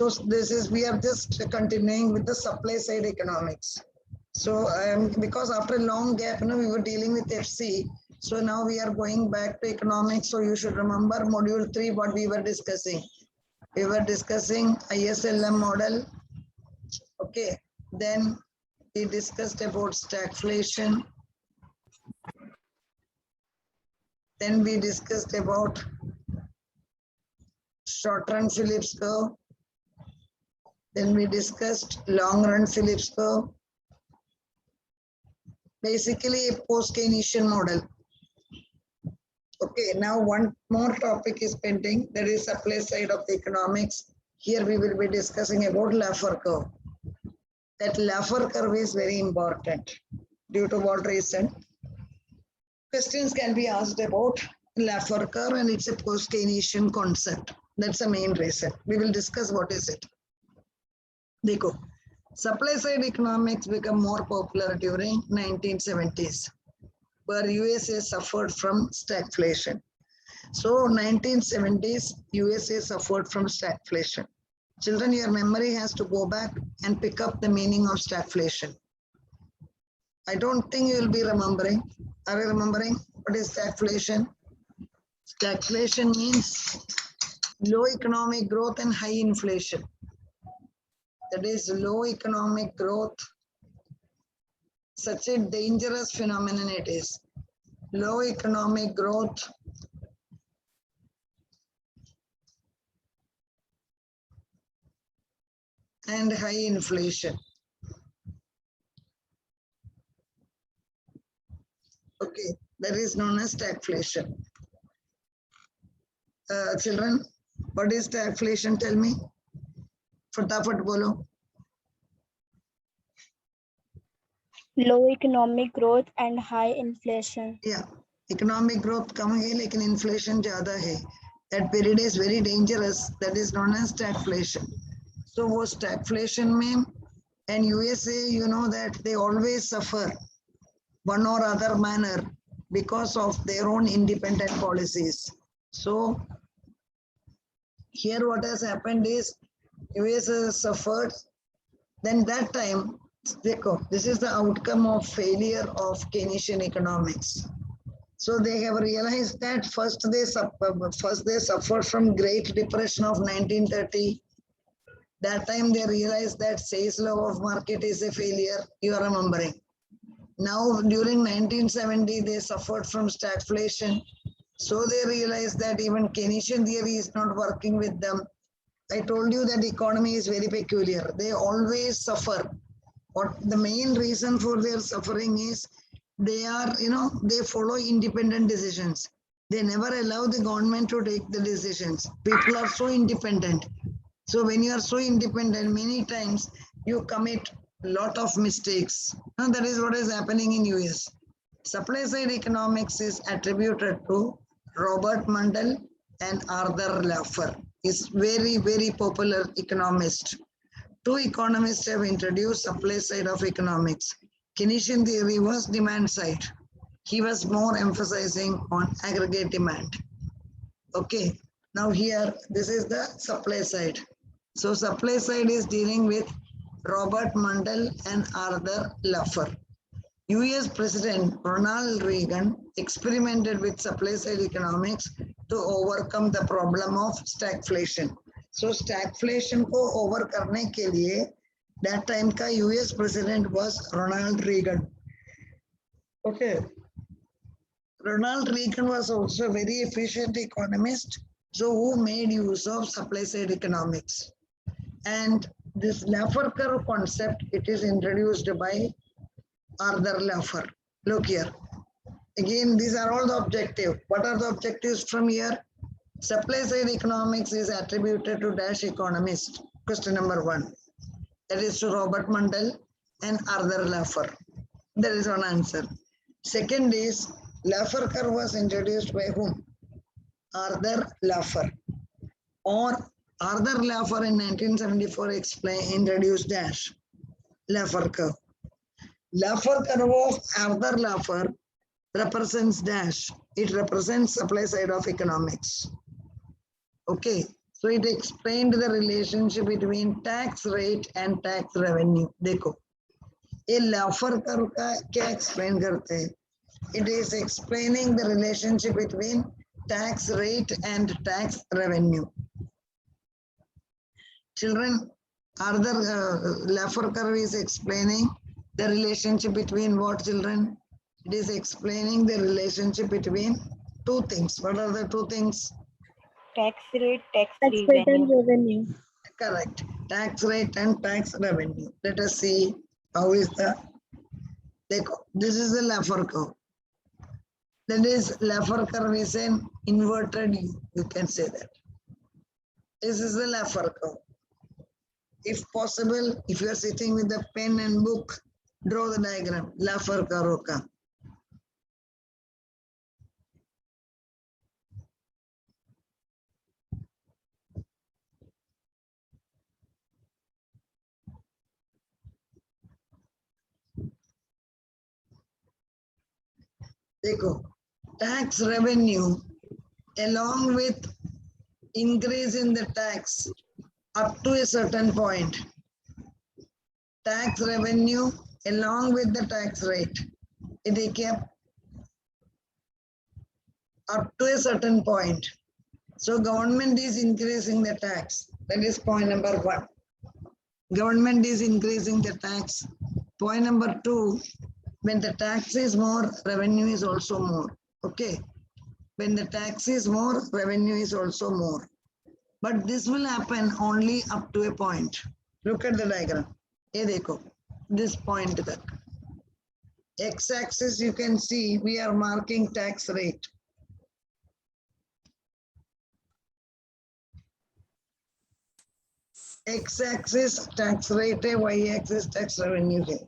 So this is, we are just continuing with the supply side economics. So because after a long gap, we were dealing with FC. So now we are going back to economics. So you should remember module 3, what we were discussing. We were discussing ISLM model. Okay. Then we discussed about stagflation. Then we discussed about short-run Phillips curve. Then we discussed long-run Phillips curve. Basically a post-Keynesian model. Okay, now one more topic is pending, that is supply side of the economics. Here we will be discussing about Laffer curve. That Laffer curve is very important. Due to what reason? Questions can be asked about Laffer curve, and it's a post-Keynesian concept. That's the main reason. We will discuss what is it. Dekho. Supply side economics become more popular during 1970s, where USA suffered from stagflation. So 1970s, USA suffered from stagflation. Children, your memory has to go back and pick up the meaning of stagflation. I don't think you will be remembering. Are you remembering what is stagflation? Stagflation means low economic growth and high inflation. That is low economic growth. Such a dangerous phenomenon it is. Low economic growth and high inflation. Okay, that is known as stagflation. Children, what is stagflation? Tell me. फटाफट बोलो. Low economic growth and high inflation. Yeah, economic growth कम है लेकिन inflation ज़्यादा है. That period is very dangerous. That is known as stagflation. So वो stagflation में, and USA, you know that they always suffer one or other manner because of their own independent policies. So here what has happened is US has suffered. Then that time, this is the outcome of failure of Keynesian economics. So they have realized that first they suffered from Great Depression of 1930. That time they realized that Say's law of market is a failure. You are remembering. Now during 1970, they suffered from stagflation. So they realized that even Keynesian theory is not working with them. I told you that economy is very peculiar. They always suffer. What the main reason for their suffering is they are, they follow independent decisions. They never allow the government to take the decisions. People are so independent. So when you are so independent, many times you commit a lot of mistakes. And that is what is happening in US. Supply side economics is attributed to Robert Mundell and Arthur Laffer. Is very, very popular economist. Two economists have introduced supply side of economics. Keynesian theory was demand side. He was more emphasizing on aggregate demand. Okay, now here, this is the supply side. So supply side is dealing with Robert Mundell and Arthur Laffer. US President Ronald Reagan experimented with supply side economics to overcome the problem of stagflation. So stagflation को over करने के लिए that time का US President was Ronald Reagan. Okay. Ronald Reagan was also a very efficient economist, so who made use of supply side economics. And this Laffer curve concept, it is introduced by Arthur Laffer. Look here. Again, these are all the objectives. What are the objectives from here? Supply side economics is attributed to dash economist. Question number 1. That is to Robert Mundell and Arthur Laffer. There is one answer. Second is Laffer curve was introduced by whom? Arthur Laffer. Or Arthur Laffer in 1974 introduced dash Laffer curve. Laffer curve of Arthur Laffer represents dash. It represents supply side of economics. Okay, So it explained the relationship between tax rate and tax revenue. देखो ये लाफर curve का क्या explain करते हैं? It is explaining the relationship between tax rate and tax revenue. Children, other Laffer curve is explaining the relationship between what, children? It is explaining the relationship between two things. What are the two things? Tax rate, tax Tax rate and revenue. revenue. Correct. Tax rate and tax revenue. Let us see how is the. This is the Laffer curve. That is, Laffer curve is an inverted U. You can say that. This is the Laffer curve. If possible, if you are sitting with a pen and book, draw the diagram. Laffer curve का. देखो, tax revenue along with increase in the tax up to a certain point. Tax revenue along with the tax rate. It kept up to a certain point. So government is increasing the tax. That is point number one. Government is increasing the tax. Point number two, when the tax is more, revenue is also more. Okay. When the tax is more, revenue is also more. But this will happen only up to a point. Look at the diagram. Ye dekho, this point tak. X-axis you can see we are marking tax rate. X-axis tax rate hai, Y-axis tax revenue hai.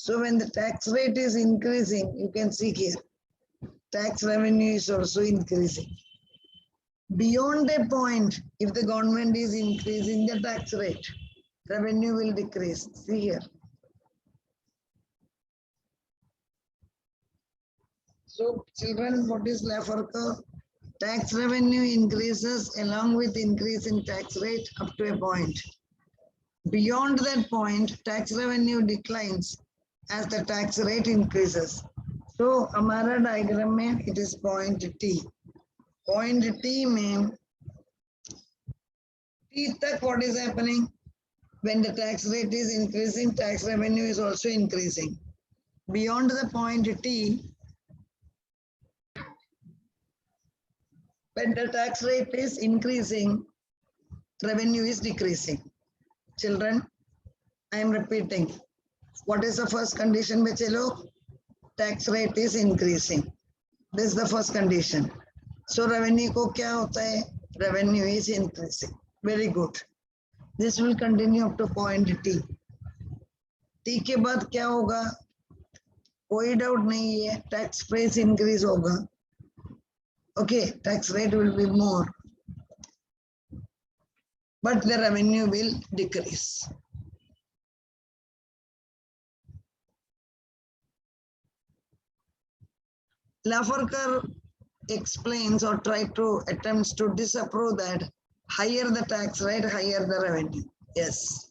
So when the tax rate is increasing, you can see here, tax revenue is also increasing. Beyond a point, if the government is increasing the tax rate, revenue will decrease. See here. So children, what is Laffer curve? Tax revenue increases along with increase in tax rate up to a point. Beyond that point, tax revenue declines as the tax rate increases. So हमारा diagram में it is point T. Point T में T तक what is happening? When the tax rate is increasing, tax revenue is also increasing. Beyond the point T, when the tax rate is increasing, revenue is decreasing. Children, I am repeating. What is the first condition, bachelo? Tax rate is increasing. This is the first condition. So revenue ko kya hota hai? Revenue is increasing. Very good. This will continue up to point T. T के बाद क्या होगा? कोई doubt नहीं है. Tax price increase होगा. Okay, tax rate will be more, but the revenue will decrease. Laffer curve explains or attempts to disapprove that higher the tax rate, higher the revenue. Yes.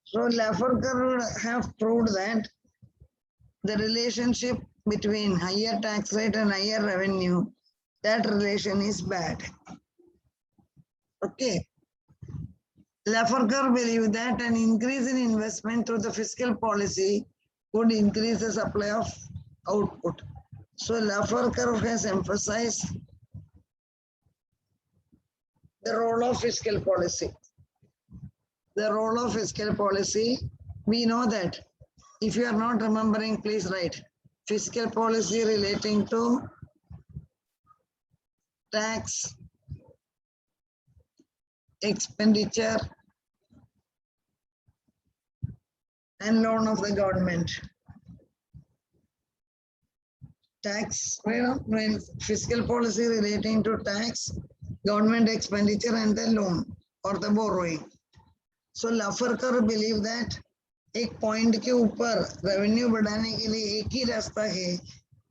So Laffer curve have proved that the relationship between higher tax rate and higher revenue, that relation is bad. Okay. Laffer curve believe that an increase in investment through the fiscal policy would increase the supply of output. So Laffer curve has emphasized the role of fiscal policy. The role of fiscal policy, we know that. If you are not remembering, please write. Fiscal policy relating to tax, expenditure, and loan of the government. Tax, when fiscal policy relating to tax, government expenditure, and the loan or the borrowing. So Laffer curve believe that एक point के ऊपर revenue बढ़ाने के लिए एक ही रास्ता है,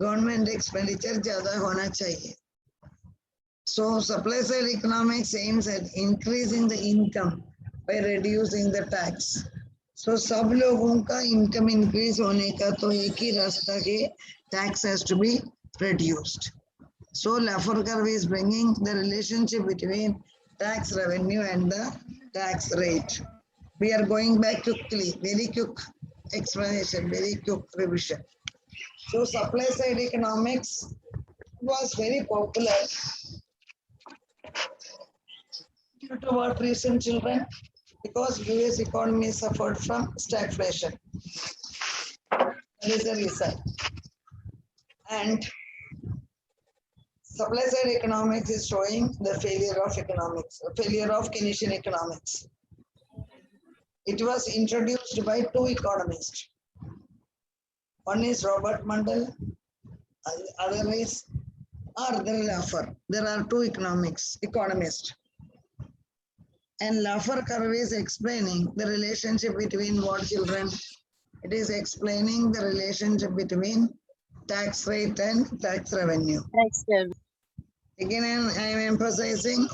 government expenditure ज्यादा होना चाहिए. So supply side economics aims at increasing the income by reducing the tax. So सब लोगों का income increase होने का तो एक ही रास्ता है, tax has to be reduced. So Laffer curve is bringing the relationship between tax revenue and the tax rate. We are going back quickly, very quick explanation, very quick revision. So supply side economics was very popular due to what reason, children? Because US economy suffered from stagflation. That is the reason. And supply side economics is showing the failure of economics, failure of Keynesian economics. It was introduced by two economists. One is Robert Mundell, other is Arthur Laffer. There are two economists. And Laffer curve is explaining the relationship between what, children? It is explaining the relationship between tax rate and tax revenue. Again, I am emphasizing,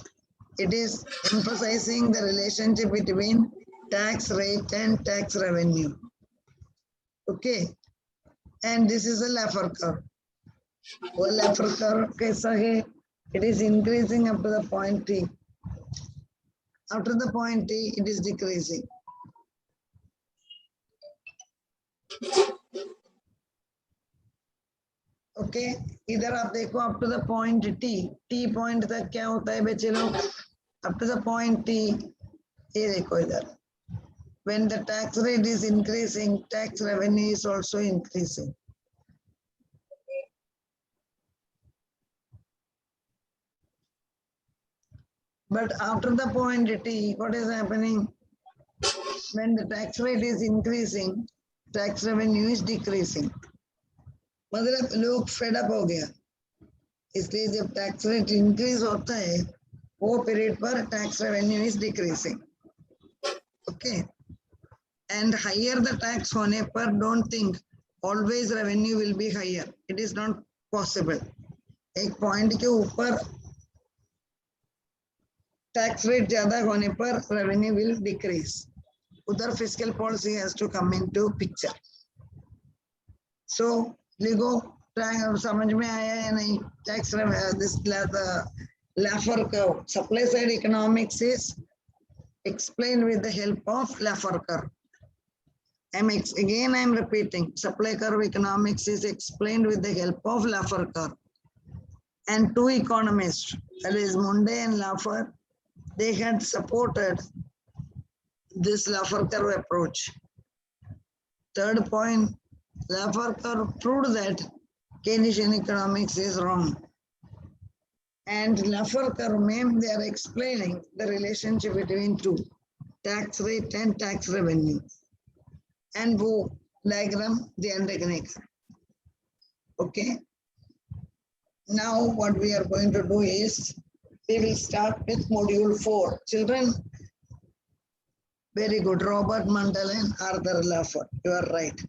it is emphasizing the relationship between tax rate and tax revenue. Okay. And this is a Laffer curve. वो Laffer curve कैसा है? It is increasing up to the point T. After the point T, it is decreasing. Okay, इधर आप देखो up to the point T. T point तक क्या होता है बच्चे लोग? Up to the point T, ये देखो इधर. When the tax rate is increasing, tax revenue is also increasing. But after the point T, what is happening? When the tax rate is increasing, tax revenue is decreasing. मतलब लोग fed up हो गया. इसलिए जब tax rate increase होता है, वो period पर tax revenue is decreasing. Okay. And higher the tax होने पर, don't think always revenue will be higher. It is not possible. एक point के ऊपर tax rate ज्यादा होने पर revenue will decrease. उधर fiscal policy has to come into picture. So Lego समझ में आया या नहीं? Tax this Laffer curve, supply side economics is explained with the help of Laffer curve. Again, I am repeating, supply curve economics is explained with the help of Laffer curve. And two economists, that is Munday and Laffer, they had supported this Laffer curve approach. Third point, Laffer curve proved that Keynesian economics is wrong. And Laffer curve, they are explaining the relationship between two, tax rate and tax revenue. And वो diagram ध्यान रखने का. Okay. Now what we are going to do is, we will start with module 4. Children, very good. Robert Mundell and Arthur Laffer. You are right.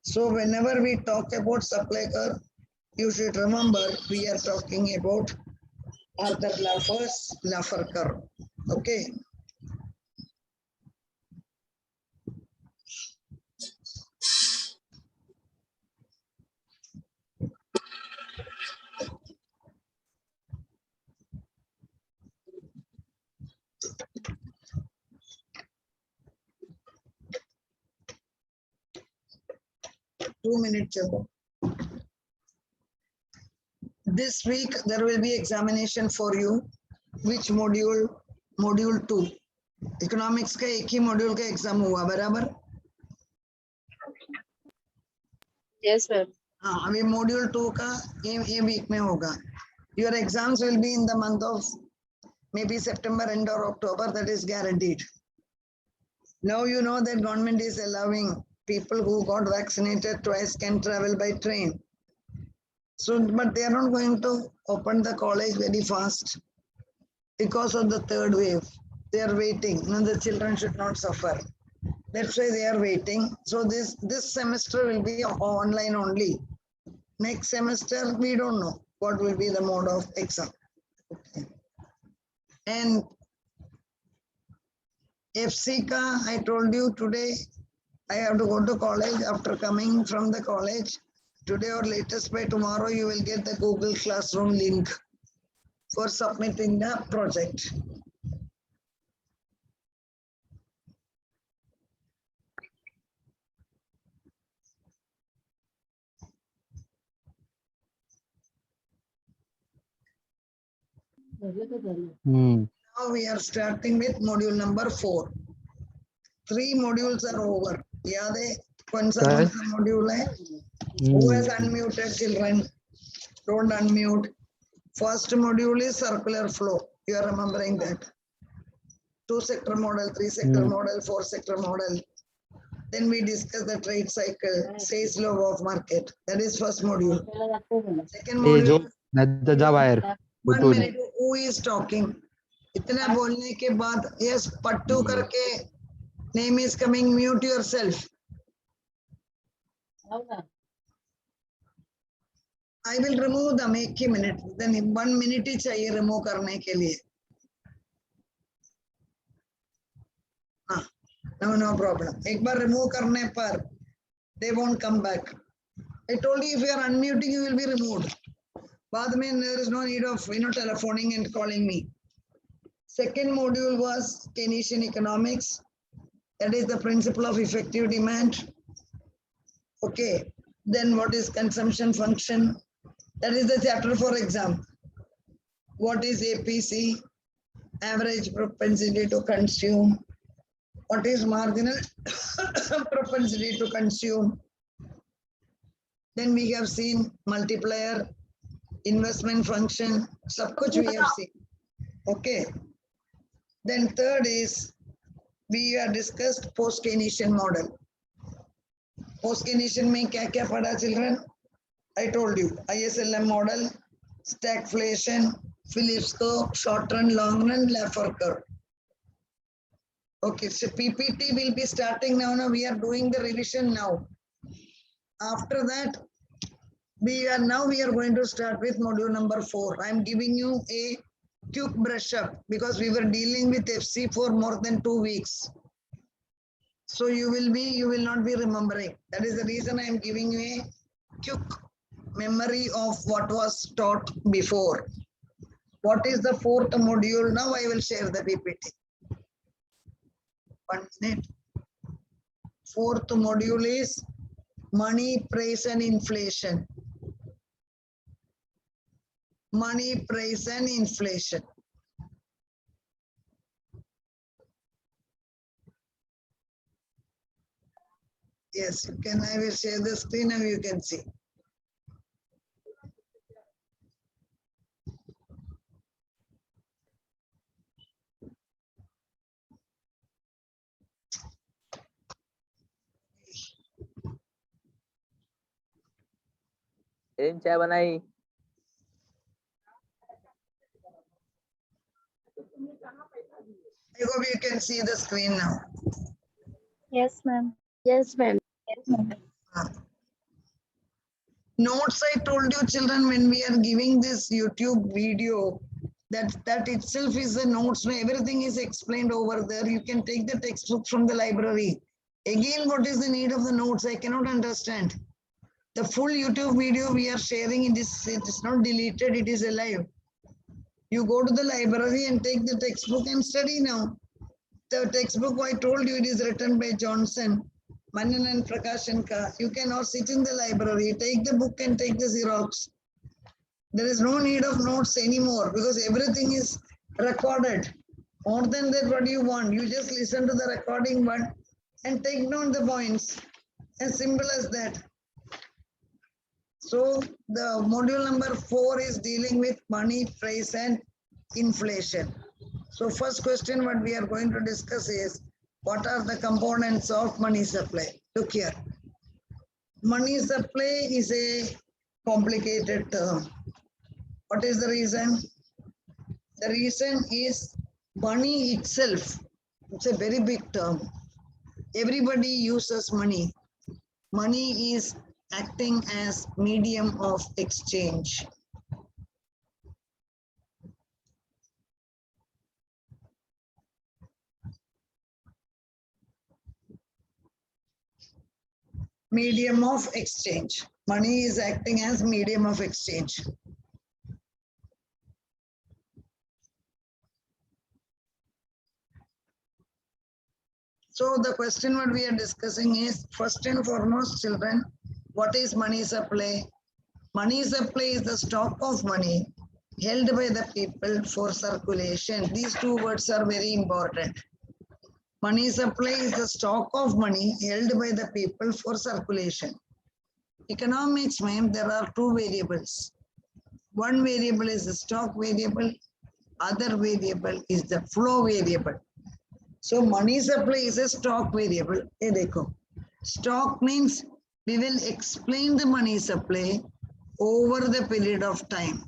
So whenever we talk about supply curve, you should remember we are talking about Arthur Laffer's Laffer curve. Okay. Two minutes ago. This week there will be examination for you. Which module? Module 2. Economics का एक ही module का exam हुआ बराबर? Yes, ma'am. हाँ, अभी module 2 का ये week में होगा. Your exams will be in the month of maybe September end or October. That is guaranteed. Now you know that government is allowing people who got vaccinated twice can travel by train. So, but they are not going to open the college very fast because of the third wave. They are waiting. You know, the children should not suffer. That's why they are waiting. So this semester will be online only. Next semester, we don't know what will be the mode of exam. Okay. And FCCA, I told you today, I have to go to college. After coming from the college, today or latest by tomorrow, you will get the Google Classroom link for submitting the project. Now we are starting with module number 4. 3 modules are over. Yade, konsa module hai? Who has unmuted children? Don't unmute. First module is circular flow. You are remembering that. 2-sector model, 3-sector model, 4-sector model. Then we discuss the trade cycle, sales law of market. That is first module. Second module. 1 minute. Who is talking? इतना बोलने के बाद yes पट्टू करके name is coming, mute yourself. I will remove them. एक ही minute. Then 1 minute ही चाहिए remove करने के लिए. No problem. एक बार remove करने पर they won't come back. I told you if you are unmuting, you will be removed. बाद में there is no need of telephoning and calling me. Second module was Keynesian economics. That is the principle of effective demand. Okay. Then what is consumption function? That is the chapter for exam. What is APC? Average propensity to consume. What is marginal propensity to consume? Then we have seen multiplier, investment function, sab kuch we have seen. Okay. Then third is, we have discussed post-Keynesian model. Post-Keynesian mein kya pada children? I told you, ISLM model, stagflation, Phillips curve, short run, long run, Laffer curve. Okay, so PPT will be starting now. Now we are doing the revision now. After that, we are going to start with module number 4. I am giving you a quick brush up because we were dealing with FC for more than 2 weeks. So you will not be remembering. That is the reason I am giving you a quick memory of what was taught before. What is the 4th module? Now I will share the PPT. 1 minute. 4th module is money, price and inflation. Money, price and inflation. Yes, you can. I will share the screen and you can see. चाय बनाई. I hope you can see the screen now. Yes, ma'am. Yes, ma'am. Notes, I told you children, when we are giving this YouTube video, that itself is the notes. Everything is explained over there. You can take the textbook from the library. Again, what is the need of the notes? I cannot understand. The full YouTube video we are sharing in this, it is not deleted, it is alive. You go to the library and take the textbook and study now. The textbook, I told you, it is written by Johnson, Manan and Prakashanka. You cannot sit in the library, take the book and take the Xerox. There is no need of notes anymore because everything is recorded. More than that, what do you want? You just listen to the recording one and take down the points. As simple as that. So the module number 4 is dealing with money, price and inflation. So first question what we are going to discuss is, what are the components of money supply? Look here. Money supply is a complicated term. What is the reason? The reason is money itself. It's a very big term. Everybody uses money. Money is acting as medium of exchange. Medium of exchange. Money is acting as medium of exchange. So the question what we are discussing is, first and foremost, children, what is money supply? Money supply is the stock of money held by the people for circulation. These two words are very important. Money supply is the stock of money held by the people for circulation. Economics, ma'am, there are two variables. One variable is the stock variable, other variable is the flow variable. So money supply is a stock variable. Hey, dekho. Stock means we will explain the money supply over the period of time.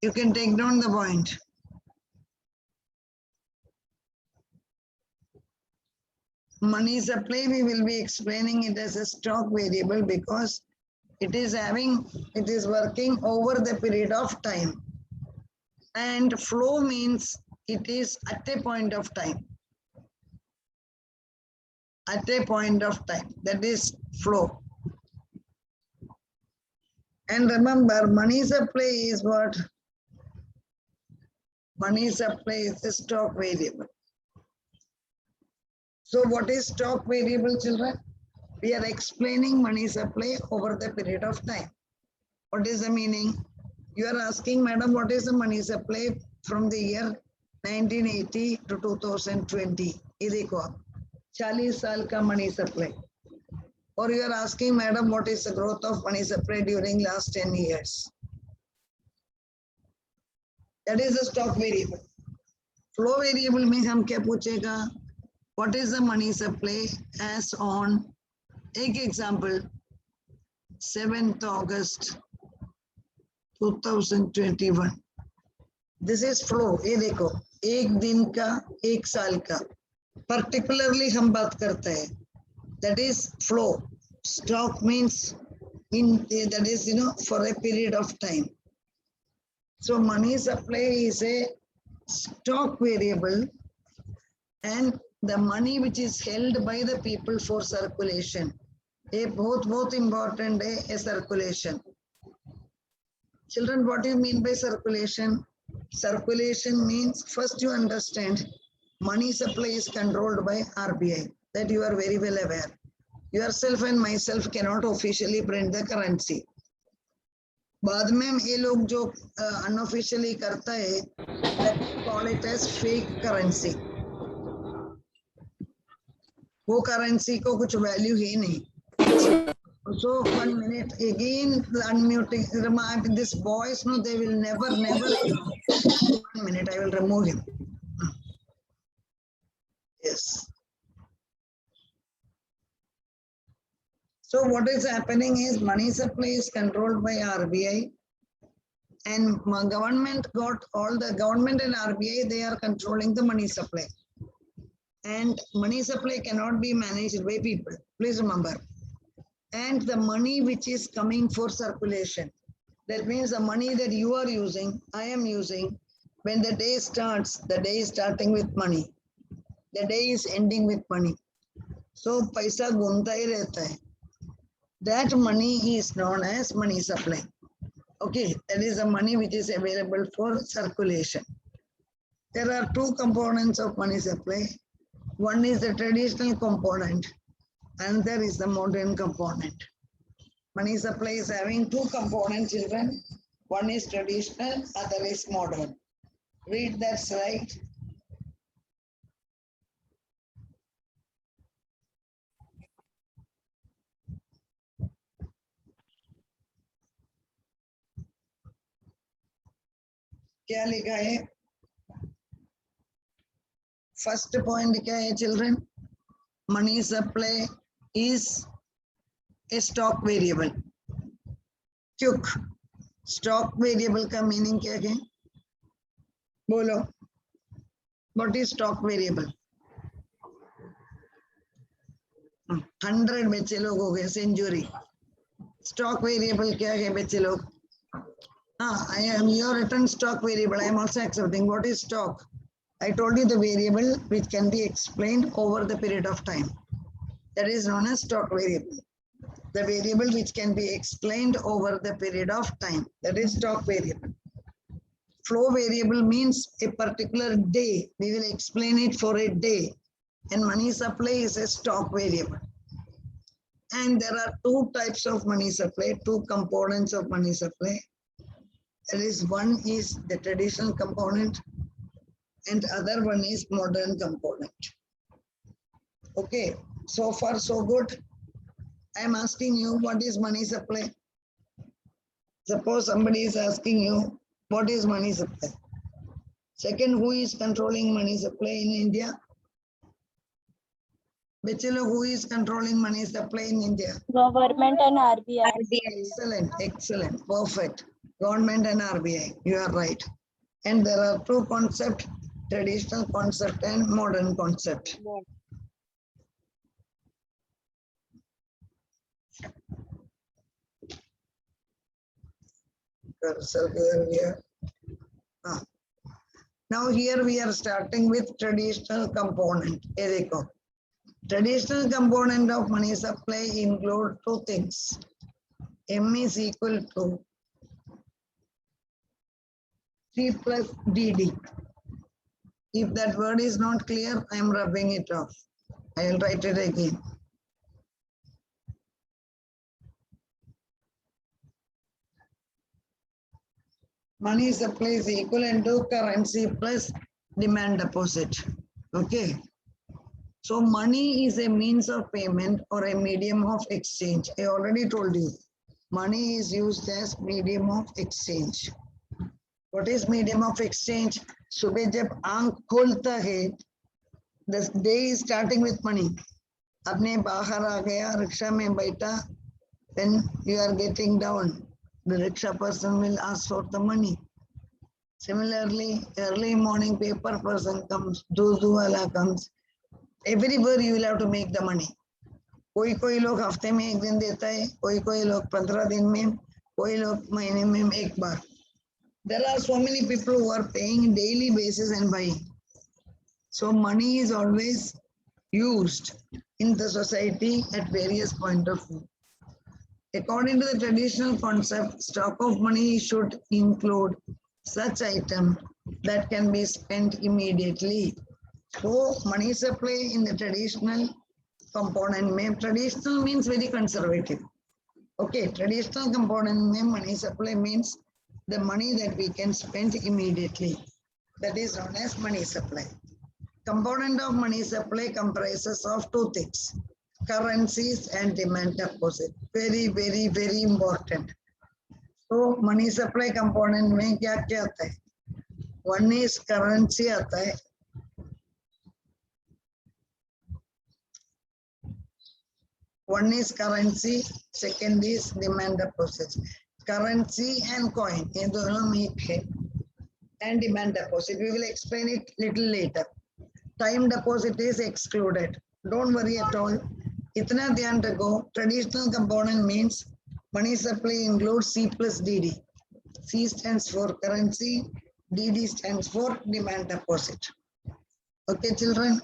You can take down the point. Money supply, we will be explaining it as a stock variable because it is working over the period of time. And flow means it is at a point of time. At a point of time, that is flow. And remember, money supply is what? Money supply is the stock variable. So what is stock variable, children? We are explaining money supply over the period of time. What is the meaning? You are asking, madam, what is the money supply from the year 1980 to 2020? ये देखो आप, 40 साल का money supply. Or you are asking, madam, what is the growth of money supply during last 10 years? That is the stock variable. Flow variable में हम क्या पूछेगा? What is the money supply as on, एक example, 7th August 2021. This is flow. ये देखो, एक दिन का, एक साल का. Particularly हम बात करते हैं. That is flow. Stock means that is, for a period of time. So money supply is a stock variable, and the money which is held by the people for circulation. A बहुत important है, a circulation. Children, what do you mean by circulation? Circulation means, first you understand, money supply is controlled by RBI. That you are very well aware. Yourself and myself cannot officially print the currency. बाद में ये लोग जो unofficially करता है, that we call it as fake currency. वो currency को कुछ value ही नहीं. So 1 minute again, unmuting. This boys, no, they will never. 1 minute, I will remove him. Yes. So what is happening is money supply is controlled by RBI, and government and RBI, they are controlling the money supply. And money supply cannot be managed by people. Please remember. And the money which is coming for circulation, that means the money that you are using, I am using, when the day starts, the day is starting with money. The day is ending with money. So paisa घूमता ही रहता है. That money is known as money supply. Okay, that is the money which is available for circulation. There are two components of money supply. One is the traditional component, and there is the modern component. Money supply is having two components, children. One is traditional, other is modern. Read that slide. क्या लिखा है? First point क्या है, children? Money supply is a stock variable. क्यों? Stock variable का meaning क्या है? बोलो. What is stock variable? 100 बच्चे लोग हो गए सेंचुरी. स्टॉक वेरिएबल क्या है बच्चे लोग? I am your return stock variable. I am also accepting. What is stock? I told you the variable which can be explained over the period of time. That is known as stock variable. The variable which can be explained over the period of time. That is stock variable. Flow variable means a particular day. We will explain it for a day. And money supply is a stock variable. And there are two types of money supply, two components of money supply. That is, one is the traditional component and other one is modern component. Okay, so far so good. I am asking you, what is money supply? Suppose somebody is asking you, what is money supply? Second, who is controlling money supply in India? Bachelo, who is controlling money supply in India? Government and RBI. Excellent, excellent, perfect. Government and RBI, you are right. And there are two concepts, traditional concept and modern concept. Now here we are starting with traditional component. Traditional component of money supply include two things. M is equal to C plus DD. If that word is not clear, I am rubbing it off. I will write it again. Money supply is equivalent to currency plus demand deposit. Okay. So money is a means of payment or a medium of exchange. I already told you. Money is used as medium of exchange. What is medium of exchange? सुबह जब आंख खोलता है, the day is starting with money. अपने बाहर आ गया, rickshaw में बैठा, then you are getting down. The rickshaw person will ask for the money. Similarly, early morning paper person comes, doodoo wala comes. Everywhere you will have to make the money. कोई लोग हफ्ते में एक दिन देता है, कोई लोग 15 दिन में, कोई लोग महीने में एक बार. There are so many people who are paying daily basis and buying. So money is always used in the society at various point of view. According to the traditional concept, stock of money should include such item that can be spent immediately. So money supply in the traditional component, traditional means very conservative. Okay, traditional component money supply means the money that we can spend immediately. That is known as money supply. Component of money supply comprises of two things, currencies and demand deposit. Very, very, very important. So money supply component में क्या आता है? One is currency आता है. One is currency, second is demand deposit. Currency and coin, ये दोनों में है. And demand deposit, we will explain it little later. Time deposit is excluded. Don't worry at all. Itna dhyan rakho, traditional component means money supply includes C plus DD. C stands for currency, DD stands for demand deposit. Okay, children?